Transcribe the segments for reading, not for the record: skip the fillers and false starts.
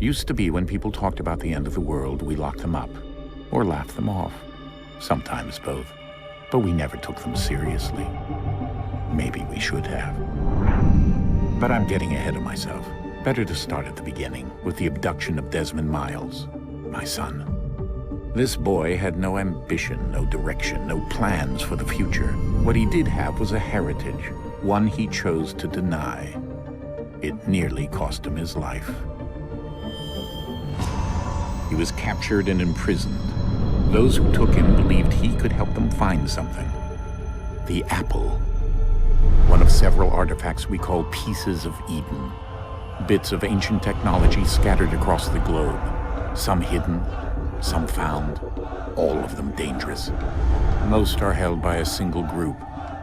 Used to be when people talked about the end of the world, we locked them up, or laughed them off. Sometimes both. But we never took them seriously. Maybe we should have. But I'm getting ahead of myself. Better to start at the beginning, with the abduction of Desmond Miles, my son. This boy had no ambition, no direction, no plans for the future. What he did have was a heritage, one he chose to deny. It nearly cost him his life. He was captured and imprisoned. Those who took him believed he could help them find something. The apple. One of several artifacts we call pieces of Eden. Bits of ancient technology scattered across the globe. Some hidden, some found, all of them dangerous. Most are held by a single group,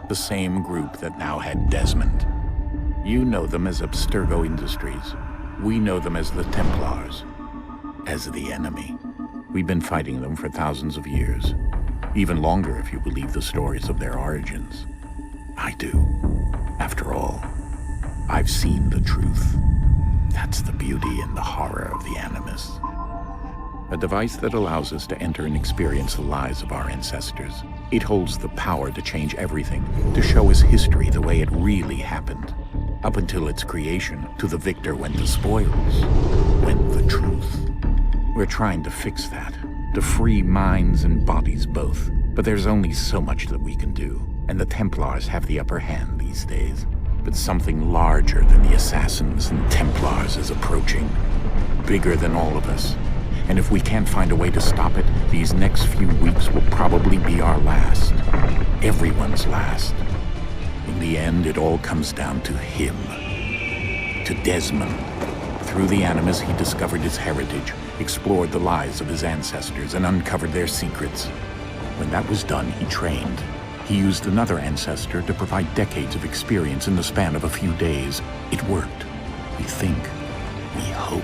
the same group that now had Desmond. You know them as Abstergo Industries. We know them as the Templars, as the enemy. We've been fighting them for thousands of years, even longer if you believe the stories of their origins. I do. After all, I've seen the truth. That's the beauty and the horror of the Animus. A device that allows us to enter and experience the lives of our ancestors. It holds the power to change everything, to show us history the way it really happened. Up until its creation, to the victor went the spoils, went the truth. We're trying to fix that, to free minds and bodies both. But there's only so much that we can do, and the Templars have the upper hand these days. But something larger than the Assassins and Templars is approaching, bigger than all of us. And if we can't find a way to stop it, these next few weeks will probably be our last. Everyone's last. In the end, it all comes down to him. To Desmond. Through the Animus, he discovered his heritage, explored the lives of his ancestors, and uncovered their secrets. When that was done, he trained. He used another ancestor to provide decades of experience in the span of a few days. It worked. We think. We hope.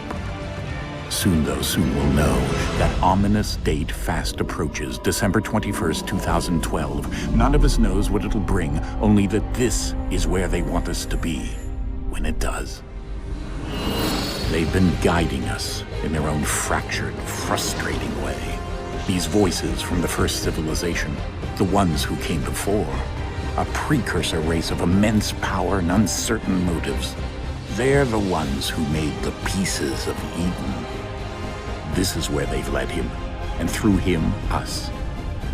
Soon, though, soon we'll know. That ominous date fast approaches, December 21st, 2012. None of us knows what it'll bring, only that this is where they want us to be, when it does. They've been guiding us in their own fractured, frustrating way. These voices from the first civilization, the ones who came before, a precursor race of immense power and uncertain motives. They're the ones who made the pieces of Eden. This is where they've led him, and through him, us.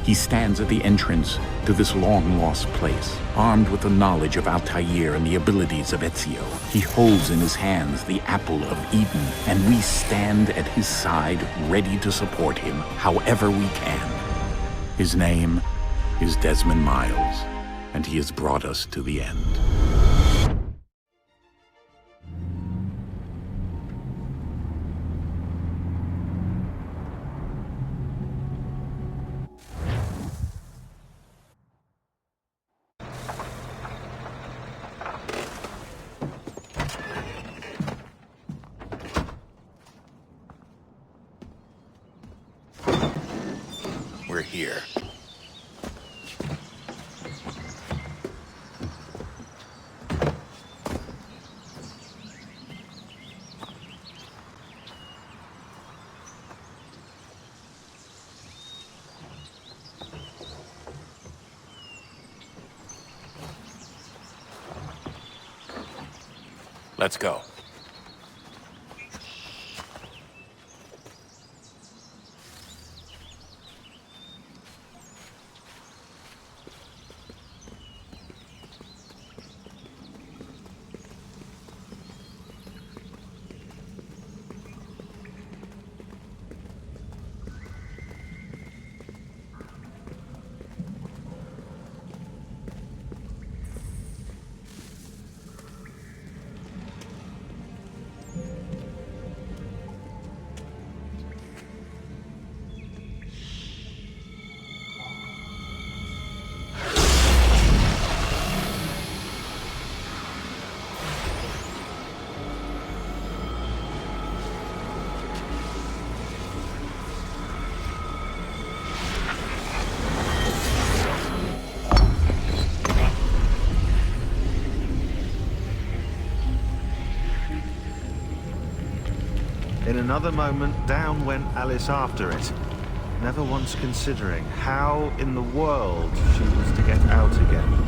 He stands at the entrance to this long-lost place, armed with the knowledge of Altair and the abilities of Ezio. He holds in his hands the apple of Eden, and we stand at his side, ready to support him however we can. His name is Desmond Miles, and he has brought us to the end. We're here. Let's go. In another moment, down went Alice after it, never once considering how in the world she was to get out again.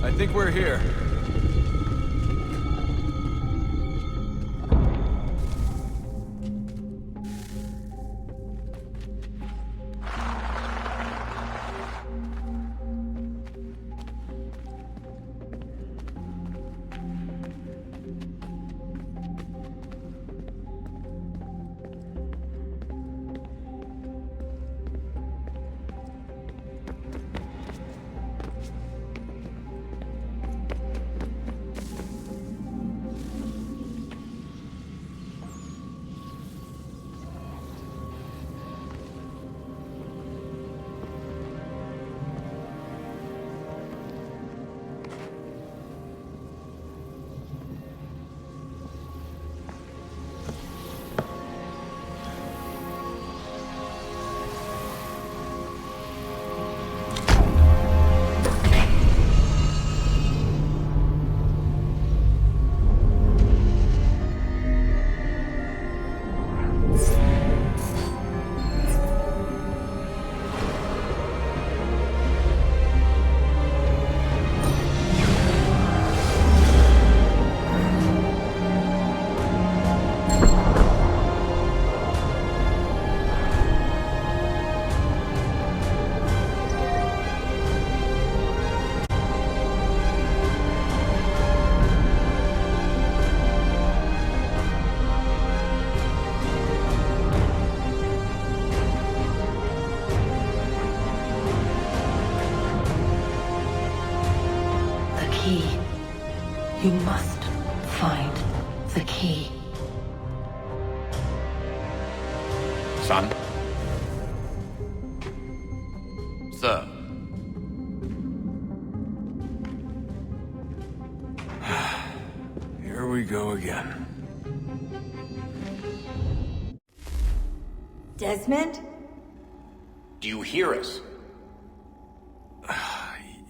I think we're here. You must find the key. Son? Sir. Here we go again. Desmond? Do you hear us?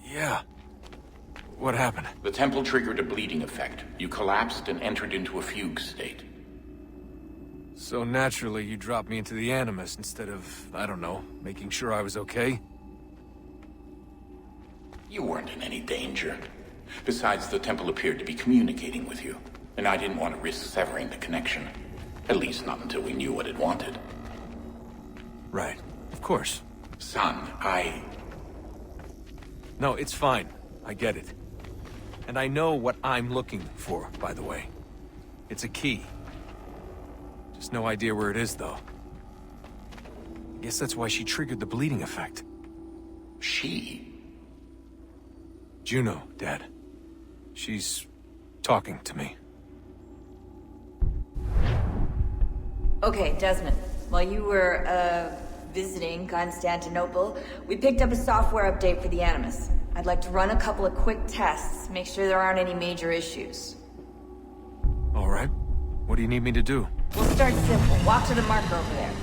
Yeah. What happened? The temple triggered a bleeding effect. You collapsed and entered into a fugue state. So naturally, you dropped me into the Animus instead of, I don't know, making sure I was okay? You weren't in any danger. Besides, the temple appeared to be communicating with you, and I didn't want to risk severing the connection. At least not until we knew what it wanted. Right. Of course. Son, No, it's fine. I get it. And I know what I'm looking for, by the way. It's a key. Just no idea where it is, though. I guess that's why she triggered the bleeding effect. She? Juno, Dad. She's talking to me. Okay, Desmond. While you were, visiting Constantinople, we picked up a software update for the Animus. I'd like to run a couple of quick tests, make sure there aren't any major issues. All right. What do you need me to do? We'll start simple. Walk to the marker over there.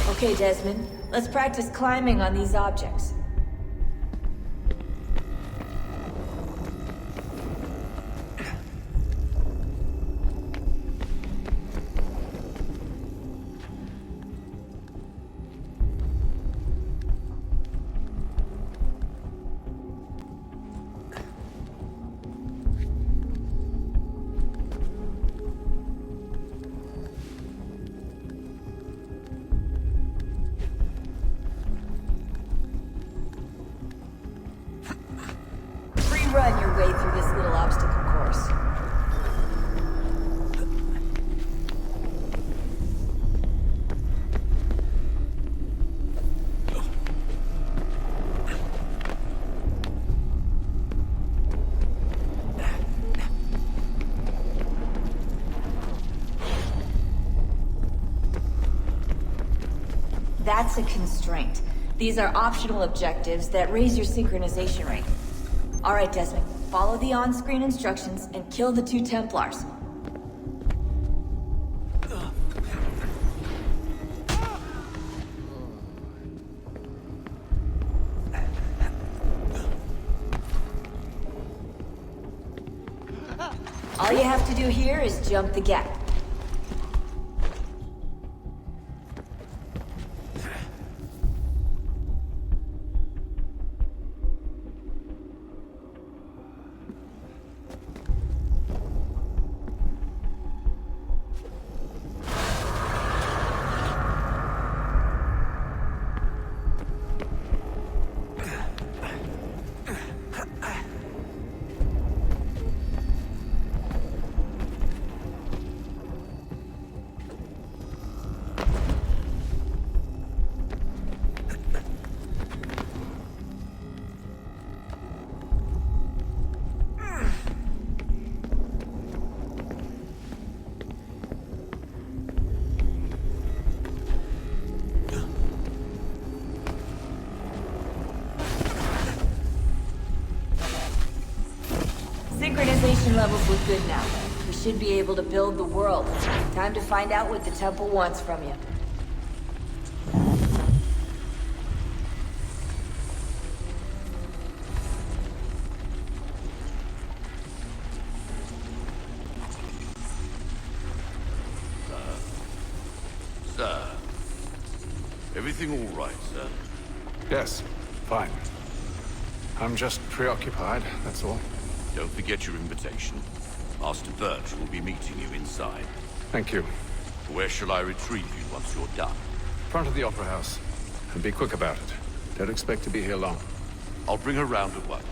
Okay, Desmond. Let's practice climbing on these objects. That's a constraint. These are optional objectives that raise your synchronization rate. Alright, Desmond. Follow the on-screen instructions and kill the 2 Templars. All you have to do here is jump the gap. Synchronization levels look good now. We should be able to build the world. Time to find out what the temple wants from you. Sir. Everything all right, sir? Yes, fine. I'm just preoccupied, that's all. Don't forget your invitation. Master Birch will be meeting you inside. Thank you. Where shall I retrieve you once you're done? Front of the Opera House. And be quick about it. Don't expect to be here long. I'll bring her round at once.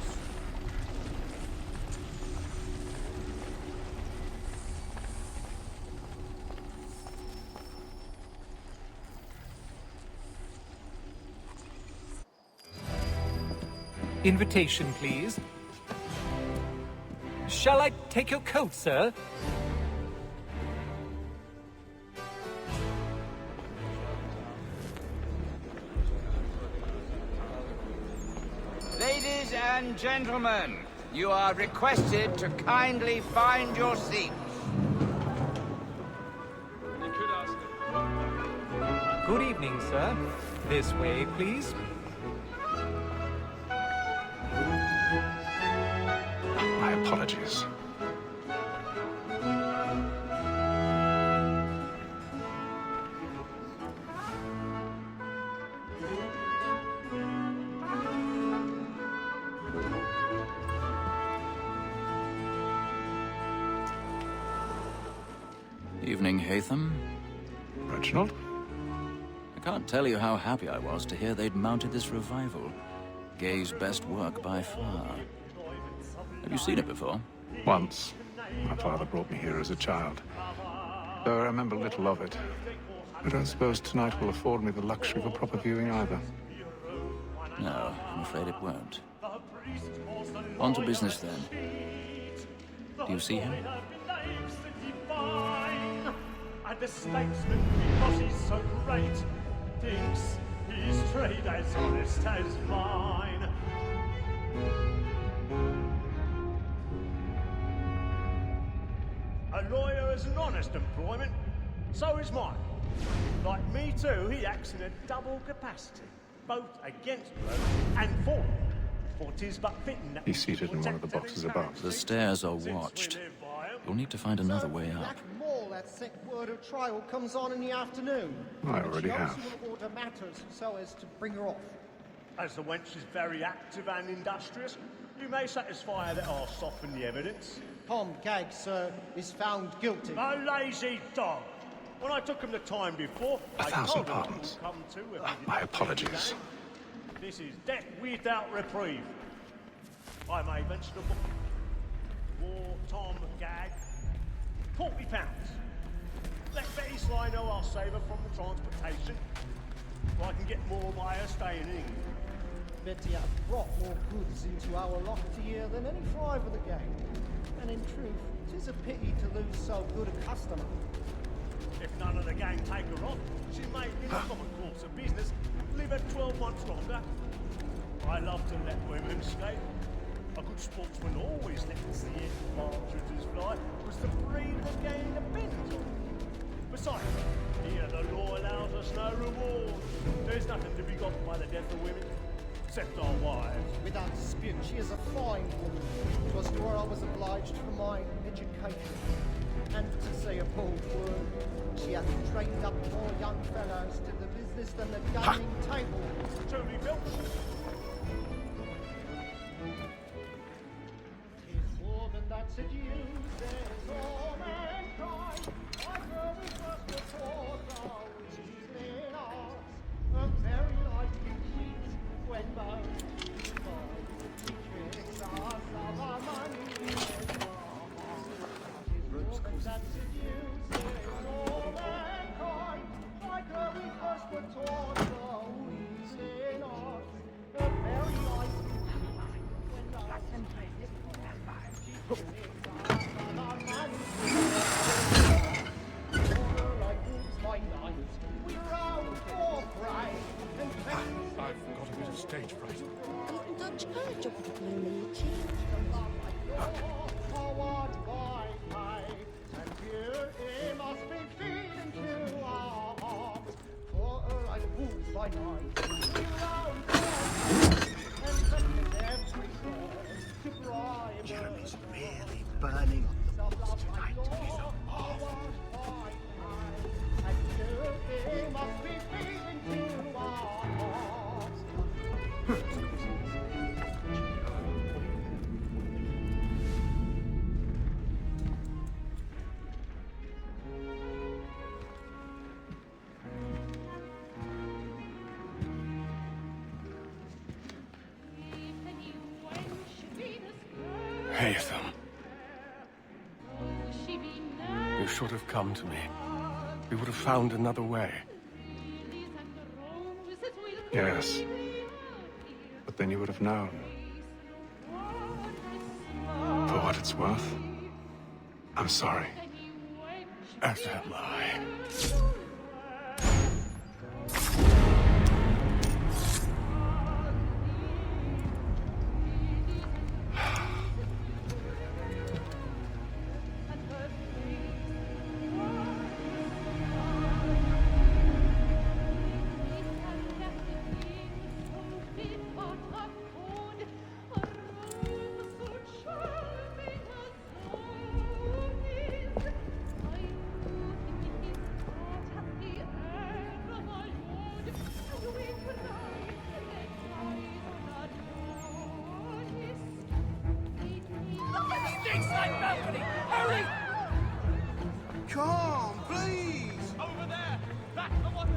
Invitation, please. Shall I take your coat, sir? Ladies and gentlemen, you are requested to kindly find your seats. Good evening, sir. This way, please. My apologies. Evening, Hatham. Reginald? I can't tell you how happy I was to hear they'd mounted this revival. Gay's best work by far. Have you seen it before? Once. My father brought me here as a child. Though I remember little of it. I don't suppose tonight will afford me the luxury of a proper viewing either. No, I'm afraid it won't. On to business then. Do you see him? And the statesman, because he's so great, thinks his trade as honest as mine. A lawyer is an honest employment, so is mine. Like me too, he acts in a double capacity, both against blow and for. For 'tis but fitting that He's seated in one of the boxes above. The stairs are watched. You'll need to find another way up. That sick word of trial comes on in the afternoon. I already have. She will order matters so as to bring her off. As the wench is very active and industrious, you may satisfy that I'll soften the evidence. Tom Gagg, sir, is found guilty. A lazy dog! When I took him the time before, I told him what will come to if he my apologies. This is death without reprieve. I may venture to book for Tom Gagg. £40. Let Betty Sly know I'll save her from the transportation, so I can get more by her staying in England. Betty have brought more goods into our loft here than any five of the gang. And in truth, 'tis a pity to lose so good a customer. If none of the gang take her on, she may, in the common course of business, one stronger. I love to let women skate. A good sportsman always lets the partridges fly, because the breed of the game depends on it. Besides, here the law allows us no reward. There's nothing to be got by the death of women, except our wives. Without dispute, she is a fine woman. 'Twas to her I was obliged for my education. And to say a bold word, she hath trained up more young fellows to the business than the gaming table. Truly built. Tis woman that seduces all mankind. I grow with first before the weasling arts. A very life you cheat when both tricks are love our money is woman that seduces all mankind. I grow with first before the weasling arts. A very life you cheat when both I've got a bit of stage fright. Jeremy's really burning on the books tonight. He's off. Aethon. You should have come to me. We would have found another way. Yes. But then you would have known. For what it's worth, I'm sorry. As am I. Come, please! Over there! That's the one!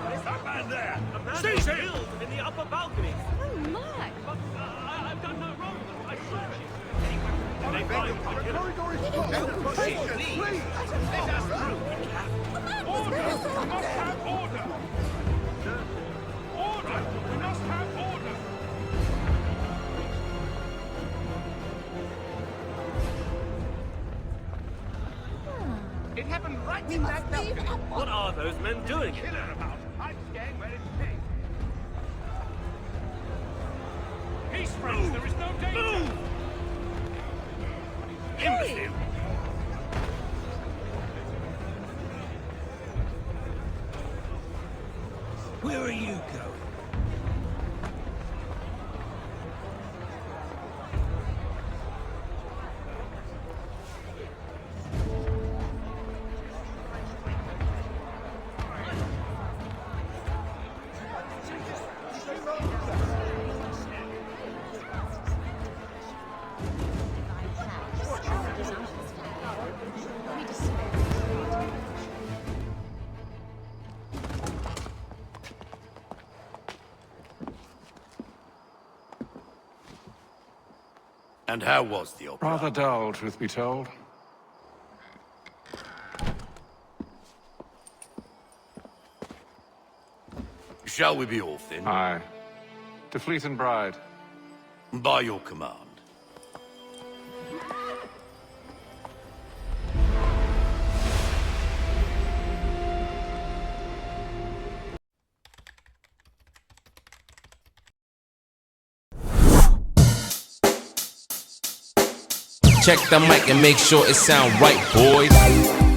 There's that man there! A man Seize was him! killed in the upper balcony. Oh my! But I've done no wrong. I saw it. They find the killer. Please! Let us through. Order! We must have order! Order! We must have order! It happened right in that balcony. What are those men doing? Killer about! I'm staying where it's safe. Peace, friends! There is no danger! Imbecile! Where are you going? And how was the opera? Rather dull, truth be told. Shall we be off then? Aye. To Fleet and Bride. By your command. Check the mic and make sure it sound right, boys.